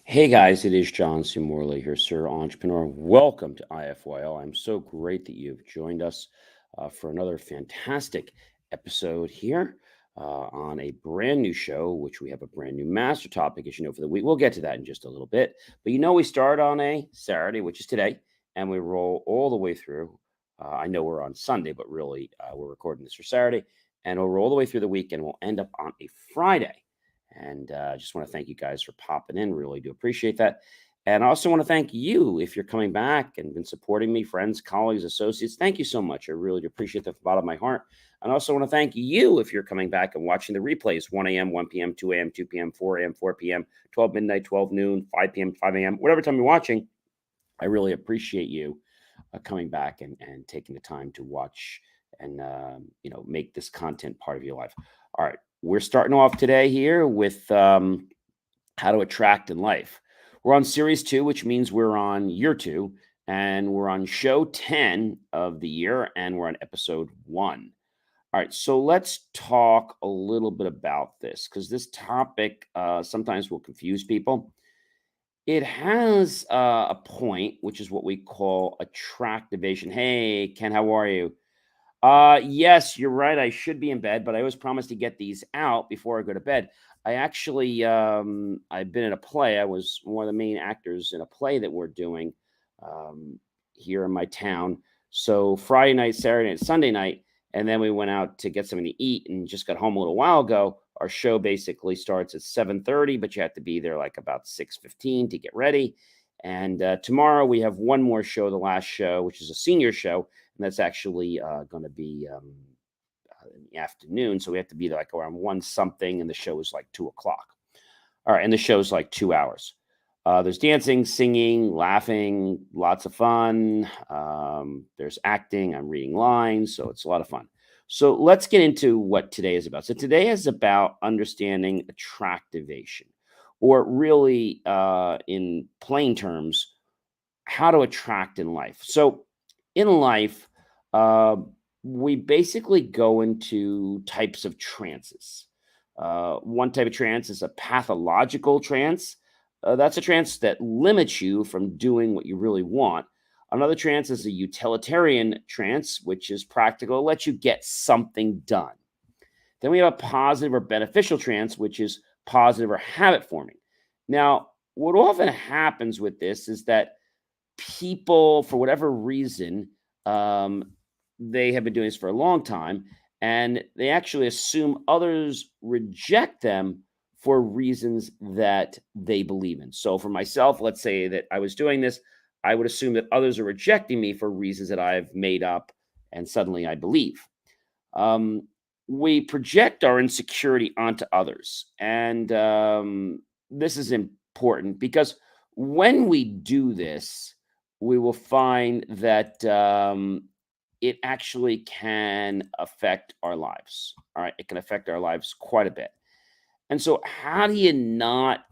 Hey guys, it is John C. Morley here, Sir Entrepreneur. Welcome to IFYL. I'm so great that you've joined us for another fantastic episode here on a brand new show, which we have a brand new master topic, as you know, for the week. We'll get to that in just a little bit. But we start on a Saturday, which is today, and we roll all the way through. I know we're on Sunday, but really we're recording this for Saturday, and we'll roll the way through the week, and we'll end up on a Friday. And I just want to thank you guys for popping in. Really do appreciate that. And I also want to thank you if you're coming back and been supporting me, friends, colleagues, associates. Thank you so much. I really do appreciate that from the bottom of my heart. And I also want to thank you if you're coming back and watching the replays 1 a.m., 1 p.m., 2 a.m., 2 p.m., 4 a.m., 4 p.m., 12 midnight, 12 noon, 5 p.m., 5 a.m., whatever time you're watching. I really appreciate you coming back and taking the time to watch and make this content part of your life. All right, we're starting off today here with how to attract in life. We're on series 2, which means we're on year 2, and we're on show 10 of the year, and we're on episode 1. All right, so let's talk a little bit about this because this topic sometimes will confuse people. It has a point, which is what we call attractivation. Hey, Ken, how are you? Yes, you're right. I should be in bed, but I always promise to get these out before I go to bed. I actually, I've been in a play. I was one of the main actors in a play that we're doing here in my town. So Friday night, Saturday night, Sunday night, and then we went out to get something to eat and just got home a little while ago. Our show basically starts at 7:30, but you have to be there like about 6:15 to get ready. And tomorrow we have one more show, the last show, which is a senior show, and that's actually going to be in the afternoon. So we have to be there like around 1 something, and the show is like 2 o'clock. All right, and the show's like 2 hours. There's dancing, singing, laughing, lots of fun. There's acting. I'm reading lines, so it's a lot of fun. So let's get into what today is about. So today is about understanding attractivation, or really, in plain terms, how to attract in life. So in life, uh, we basically go into types of trances. One type of trance is a pathological trance. That's a trance that limits you from doing what you really want. Another trance is a utilitarian trance, which is practical, lets you get something done. Then we have a positive or beneficial trance, which is positive or habit forming. Now, what often happens with this is that people, for whatever reason, um, they have been doing this for a long time, and they actually assume others reject them for reasons that they believe in. So, for myself, let's say that I was doing this, I would assume that others are rejecting me for reasons that I've made up, and suddenly I believe. Um, we project our insecurity onto others, and this is important because when we do this, we will find that it actually can affect our lives. All right. It can affect our lives quite a bit. And so, how do you not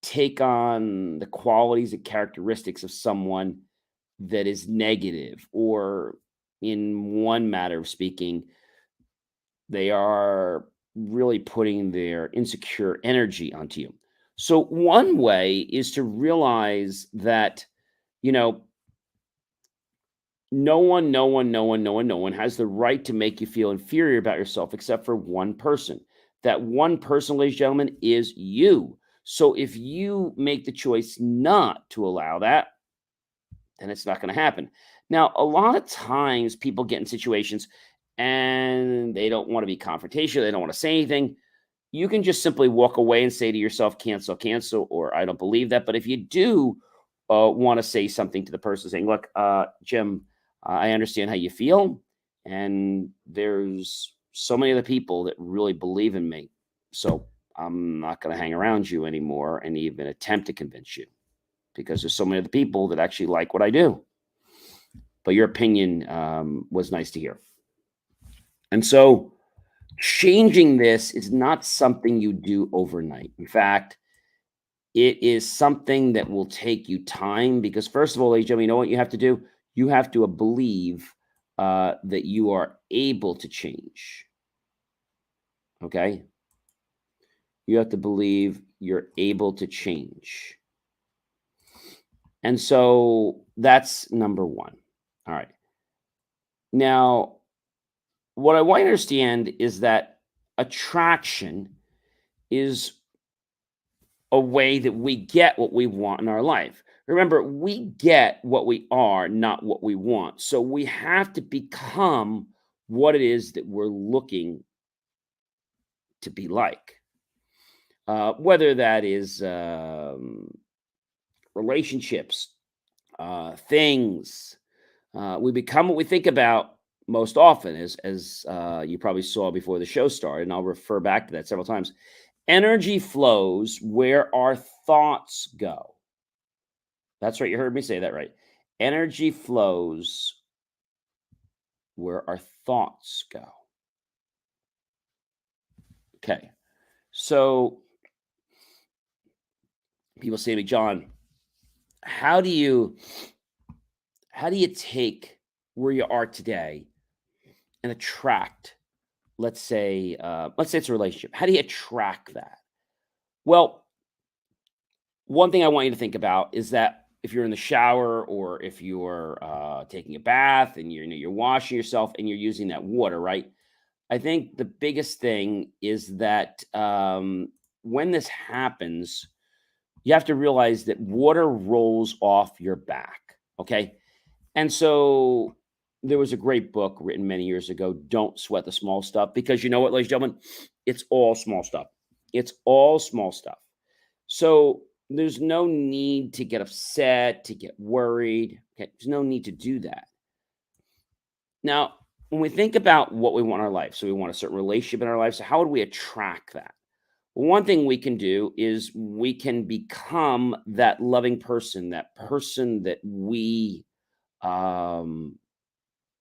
take on the qualities and characteristics of someone that is negative, or, in one matter of speaking, they are really putting their insecure energy onto you? So, one way is to realize that, you know, no one has the right to make you feel inferior about yourself except for one person. That one person, ladies and gentlemen, is you. So if you make the choice not to allow that, then it's not going to happen. Now, a lot of times people get in situations and they don't want to be confrontational, they don't want to say anything. You can just simply walk away and say to yourself, cancel, cancel, or I don't believe that. But if you do want to say something to the person saying, look, Jim, I understand how you feel. And there's so many other people that really believe in me. So I'm not going to hang around you anymore and even attempt to convince you because there's so many other people that actually like what I do. But your opinion was nice to hear. And so changing this is not something you do overnight. In fact, it is something that will take you time because, first of all, ladies and gentlemen, you know what you have to do? You have to believe that you are able to change. Okay. You have to believe you're able to change. And so that's number one. All right. Now, what I want you to understand is that attraction is a way that we get what we want in our life. Remember, we get what we are, not what we want. So we have to become what it is that we're looking to be like. Whether that is relationships, things, we become what we think about most often, as you probably saw before the show started, and I'll refer back to that several times. Energy flows where our thoughts go. That's right. You heard me say that right. Energy flows where our thoughts go. Okay. So people say to me, John, how do you take where you are today and attract, let's say it's a relationship. How do you attract that? Well, one thing I want you to think about is that if you're in the shower or if you're taking a bath and you're washing yourself and you're using that water, right? I think the biggest thing is that when this happens, you have to realize that water rolls off your back. Okay. And so there was a great book written many years ago, Don't Sweat the Small Stuff, because you know what, ladies and gentlemen, it's all small stuff. It's all small stuff. So there's no need to get upset, to get worried. Okay. There's no need to do that. Now, when we think about what we want in our life, so we want a certain relationship in our life. So how would we attract that? Well, one thing we can do is we can become that loving person, that person that we um,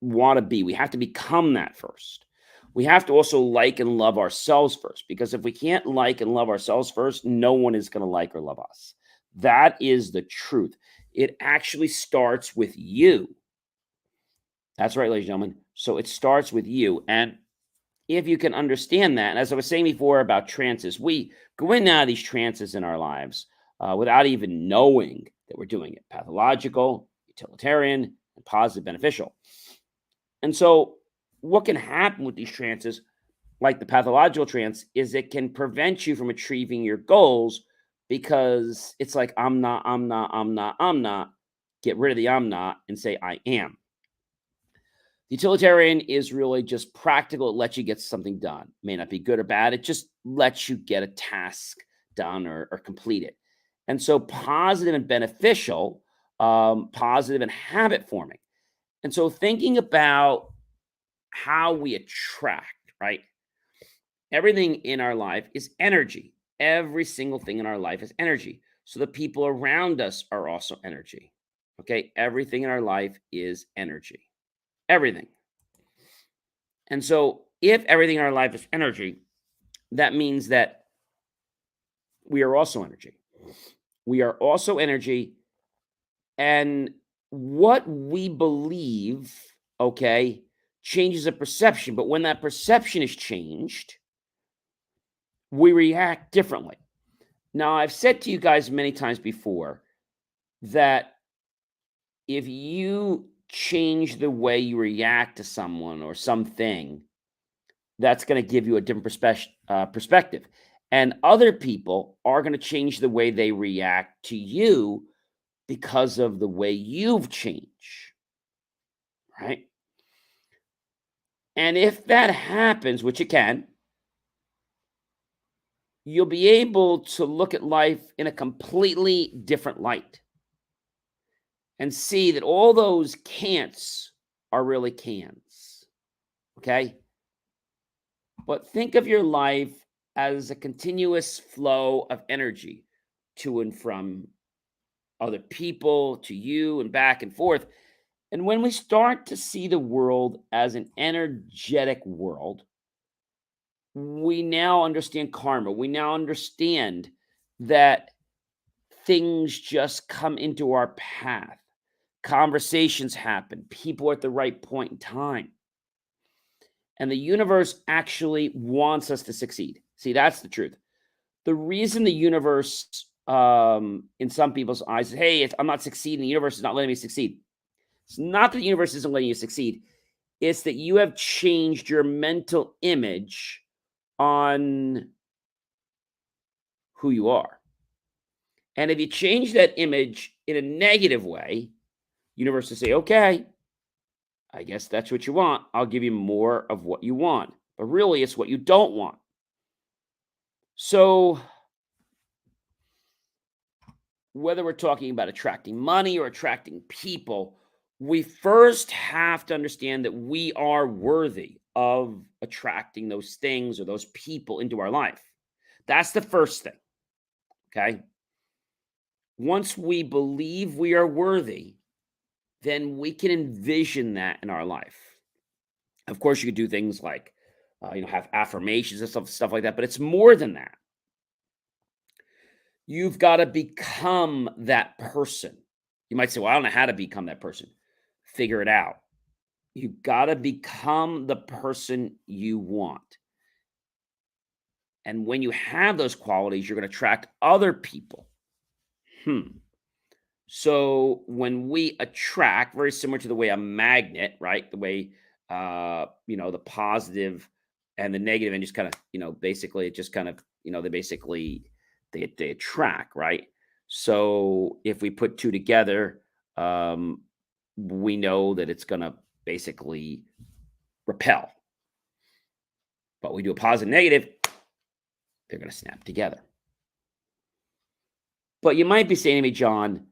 want to be. We have to become that first. We have to also like and love ourselves first, because if we can't like and love ourselves first, no one is going to like or love us. That is the truth. It actually starts with you. That's right, ladies and gentlemen. So it starts with you. And if you can understand that, and as I was saying before about trances, we go in and out of these trances in our lives without even knowing that we're doing it. Pathological, utilitarian, and positive beneficial. And so what can happen with these trances, like the pathological trance, is it can prevent you from achieving your goals because it's like, I'm not, I'm not, I'm not, I'm not. Get rid of the I'm not and say, I am. Utilitarian is really just practical. It lets you get something done. May not be good or bad. It just lets you get a task done or complete it. And so positive and beneficial, positive and habit forming. And so thinking about how we attract, right? Everything in our life is energy. Every single thing in our life is energy. So the people around us are also energy. Okay. Everything in our life is energy. Everything. And so, if everything in our life is energy, that means that we are also energy. We are also energy. And what we believe, okay, changes a perception. But when that perception is changed, we react differently. Now, I've said to you guys many times before that if you change the way you react to someone or something, that's going to give you a different perspective. And other people are going to change the way they react to you because of the way you've changed. Right. And if that happens, which it can, you'll be able to look at life in a completely different light and see that all those can'ts are really cans. Okay. But think of your life as a continuous flow of energy to and from other people, to you, and back and forth. And when we start to see the world as an energetic world, we now understand karma. We now understand that things just come into our path. Conversations happen. People are at the right point in time. And the universe actually wants us to succeed. See, that's the truth. The reason the universe, in some people's eyes, hey, I'm not succeeding. The universe is not letting me succeed. It's not that the universe isn't letting you succeed. It's that you have changed your mental image on who you are. And if you change that image in a negative way, universe will say, okay, I guess that's what you want. I'll give you more of what you want. But really, it's what you don't want. So, whether we're talking about attracting money or attracting people, we first have to understand that we are worthy of attracting those things or those people into our life. That's the first thing. Okay. Once we believe we are worthy, then we can envision that in our life. Of course, you could do things like, have affirmations and stuff like that, but it's more than that. You've got to become that person. You might say, well, I don't know how to become that person. Figure it out. You got to become the person you want. And when you have those qualities, you're going to attract other people. So when we attract, very similar to the way a magnet, right? The way, the positive and the negative, and just kind of, basically it just kind of, they attract, right? So if we put two together, we know that it's going to basically repel. But we do a positive negative, they're going to snap together. But you might be saying to me, John,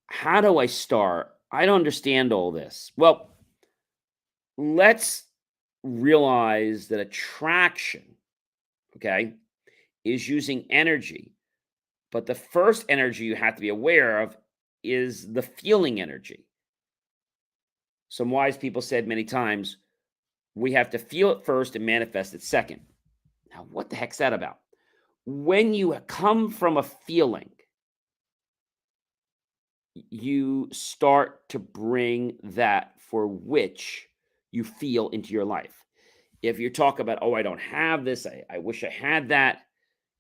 how do I start? I don't understand all this. Well, let's realize that attraction, okay, is using energy. But the first energy you have to be aware of is the feeling energy. Some wise people said many times, we have to feel it first and manifest it second. Now, what the heck's that about? When you come from a feeling, you start to bring that for which you feel into your life. If you talk about, oh, I don't have this, I wish I had that,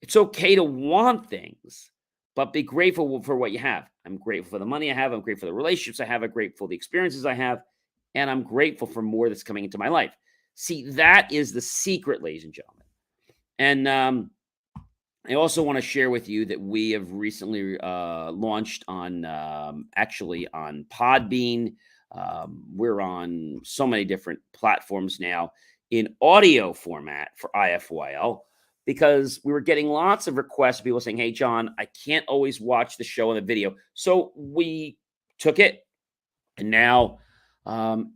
it's okay to want things, but be grateful for what you have. I'm grateful for the money I have. I'm grateful for the relationships I have. I'm grateful for the experiences I have. And I'm grateful for more that's coming into my life. See, that is the secret, ladies and gentlemen. And I also want to share with you that we have recently launched on actually on Podbean. We're on so many different platforms now in audio format for IFYL because we were getting lots of requests of people saying, hey, John, I can't always watch the show on the video. So we took it, and now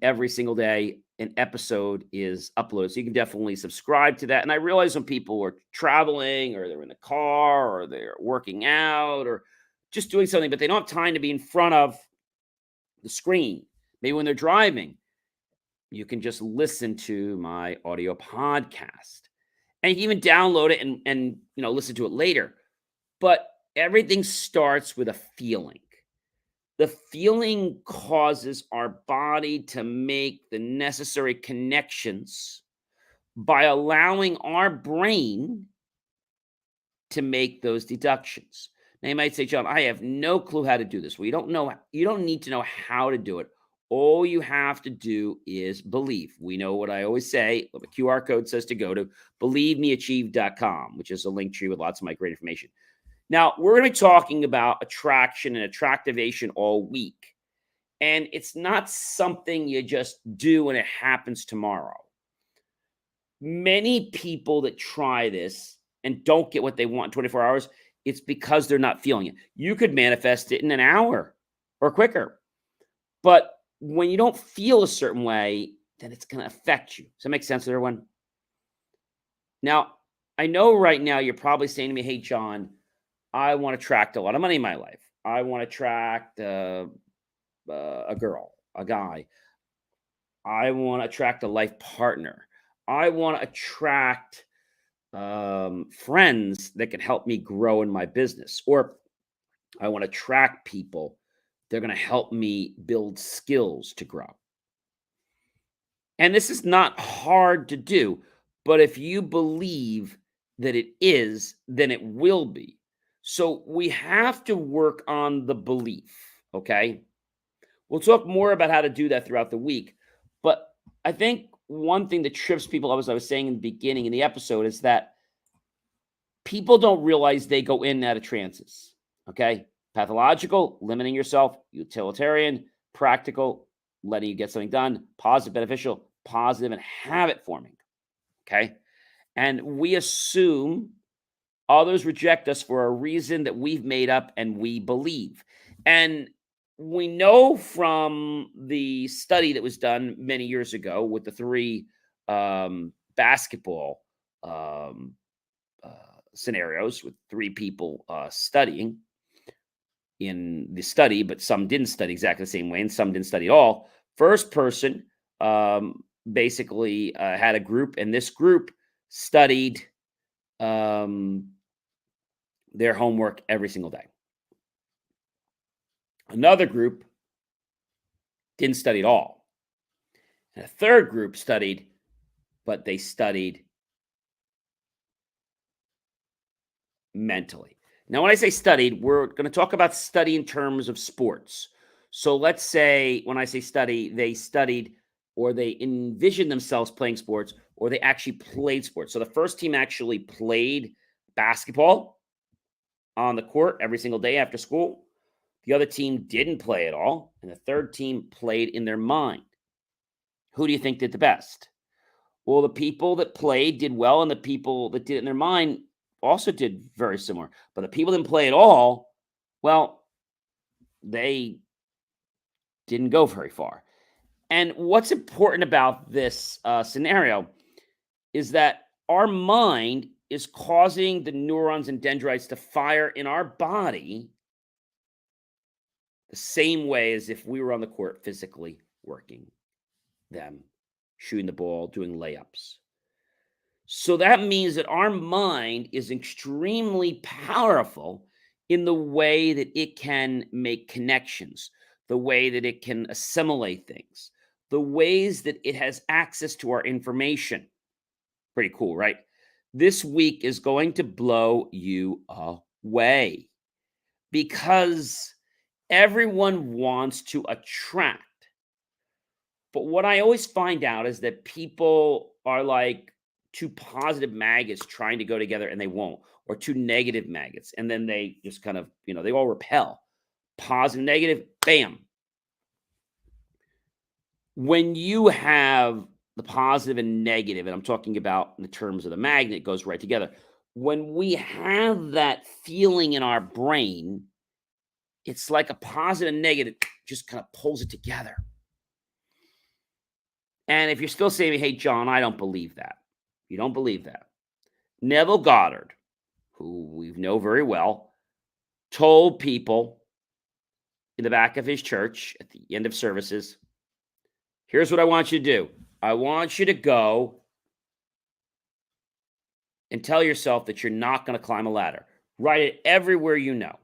every single day an episode is uploaded. So you can definitely subscribe to that. And I realize when people are traveling or they're in the car or they're working out or just doing something, but they don't have time to be in front of the screen. Maybe when they're driving, you can just listen to my audio podcast. And you can even download it and listen to it later. But everything starts with a feeling. The feeling causes our body to make the necessary connections by allowing our brain to make those deductions. Now you might say, John, I have no clue how to do this. Well, you don't need to know how to do it. All you have to do is believe. We know what I always say. The QR code says to go to believemeachieve.com, which is a link tree with lots of my great information. Now, we're going to be talking about attraction and attractivation all week. And it's not something you just do and it happens tomorrow. Many people that try this and don't get what they want in 24 hours, it's because they're not feeling it. You could manifest it in an hour or quicker. But when you don't feel a certain way, then it's going to affect you. Does that make sense to everyone? Now, I know right now you're probably saying to me, hey, John, I want to attract a lot of money in my life. I want to attract a girl, a guy. I want to attract a life partner. I want to attract friends that can help me grow in my business. Or I want to attract people that are going to help me build skills to grow. And this is not hard to do. But if you believe that it is, then it will be. So we have to work on the belief, okay? We'll talk more about how to do that throughout the week. But I think one thing that trips people up, as I was saying in the beginning in the episode, is that people don't realize they go in and out of trances. Okay. Pathological, limiting yourself, utilitarian, practical, letting you get something done, positive, beneficial, positive, and habit forming. Okay. And we assume others reject us for a reason that we've made up and we believe. And we know from the study that was done many years ago with the three basketball um, uh, scenarios with three people studying in the study, but some didn't study exactly the same way and some didn't study at all. First person basically had a group, and this group studied um, their homework every single day. Another group didn't study at all. And a third group studied, but they studied mentally. Now, when I say studied, we're going to talk about study in terms of sports. So let's say when I say study, they studied or they envisioned themselves playing sports or they actually played sports. So the first team actually played basketball on the court every single day after school. The other team didn't play at all. And the third team played in their mind. Who do you think did the best? Well, the people that played did well, and the people that did it in their mind also did very similar. But the people that didn't play at all, well, they didn't go very far. And what's important about this scenario is that our mind is causing the neurons and dendrites to fire in our body the same way as if we were on the court physically working them, shooting the ball, doing layups. So that means that our mind is extremely powerful in the way that it can make connections, the way that it can assimilate things, the ways that it has access to our information. Pretty cool, right? This week is going to blow you away because everyone wants to attract. But what I always find out is that people are like two positive maggots trying to go together and they won't, or two negative maggots. And then they just kind of, they all repel. Positive, negative, bam. When you have the positive and negative, and I'm talking about in the terms of the magnet, it goes right together. When we have that feeling in our brain, it's like a positive and negative just kind of pulls it together. And if you're still saying, hey, John, I don't believe that. You don't believe that. Neville Goddard, who we know very well, told people in the back of his church at the end of services, here's what I want you to do. I want you to go and tell yourself that you're not going to climb a ladder. Write it everywhere you know.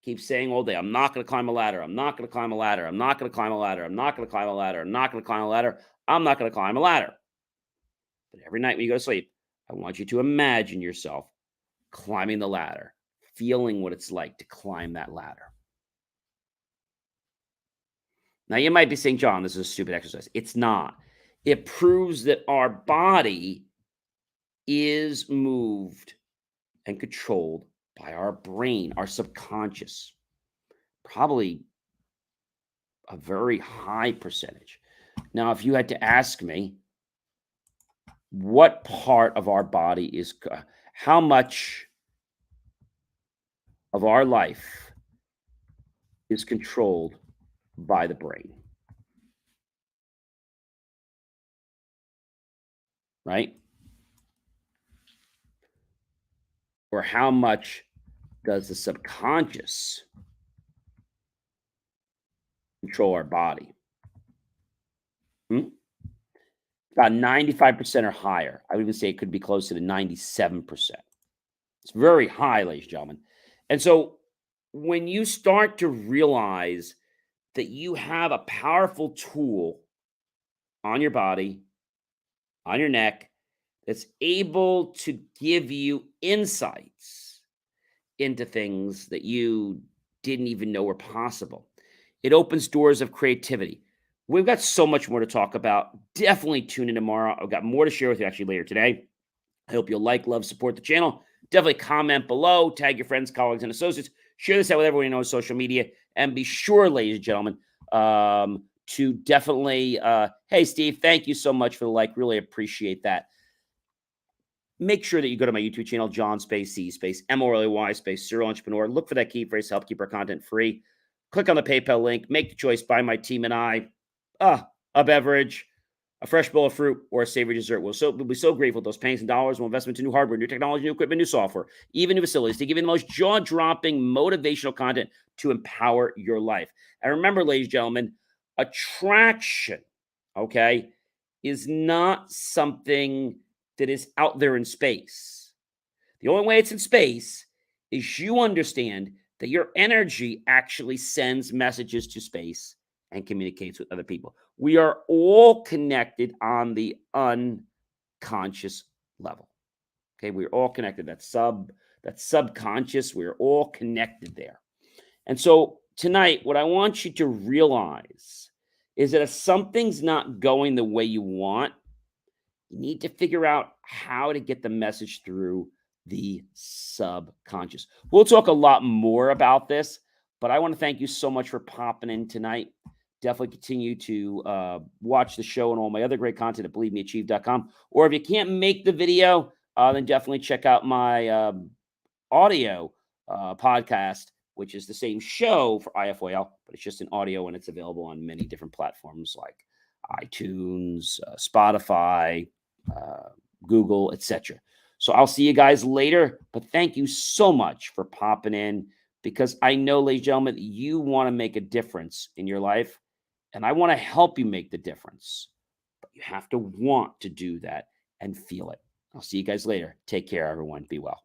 Keep saying all day, I'm not going to climb a ladder. I'm not going to climb a ladder. I'm not going to climb a ladder. I'm not going to climb a ladder. I'm not going to climb a ladder. I'm not going to climb a ladder. But every night when you go to sleep, I want you to imagine yourself climbing the ladder, feeling what it's like to climb that ladder. Now, you might be saying, John, this is a stupid exercise. It's not. It proves that our body is moved and controlled by our brain, our subconscious, probably a very high percentage. Now, if you had to ask me, what part of our body is, how much of our life is controlled by the brain, right? Or how much does the subconscious control our body? About 95% or higher. I would even say it could be closer to 97%. It's very high, ladies and gentlemen. And so when you start to realize that you have a powerful tool on your body, on your neck, that's able to give you insights into things that you didn't even know were possible. It opens doors of creativity. We've got so much more to talk about. Definitely tune in tomorrow. I've got more to share with you actually later today. I hope you'll like, love, support the channel. Definitely comment below, tag your friends, colleagues, and associates. Share this out with everyone you know on social media. And be sure, ladies and gentlemen, to definitely, hey, Steve, thank you so much for the like. Really appreciate that. Make sure that you go to my YouTube channel, John Space C Space MORLEY Space Serial Entrepreneur. Look for that key phrase to help keep our content free. Click on the PayPal link. Make the choice by my team and I. A beverage, a fresh bowl of fruit, or a savory dessert. We'll be so grateful. Those pennies and dollars will investment to new hardware, new technology, new equipment, new software, even new facilities to give you the most jaw-dropping motivational content to empower your life. And remember, ladies and gentlemen, attraction, okay, is not something that is out there in space. The only way it's in space is you understand that your energy actually sends messages to space and communicates with other people. We are all connected on the unconscious level. Okay, we're all connected. That subconscious, we're all connected there. And so tonight, what I want you to realize is that if something's not going the way you want, you need to figure out how to get the message through the subconscious. We'll talk a lot more about this, but I want to thank you so much for popping in tonight. Definitely continue to watch the show and all my other great content at believemeachieve.com. Or if you can't make the video, then definitely check out my audio podcast, which is the same show for IFYL, but it's just an audio and it's available on many different platforms like iTunes, Spotify, Google, etc. So I'll see you guys later, but thank you so much for popping in because I know, ladies and gentlemen, that you want to make a difference in your life, and I want to help you make the difference, but you have to want to do that and feel it. I'll see you guys later. Take care, everyone. Be well.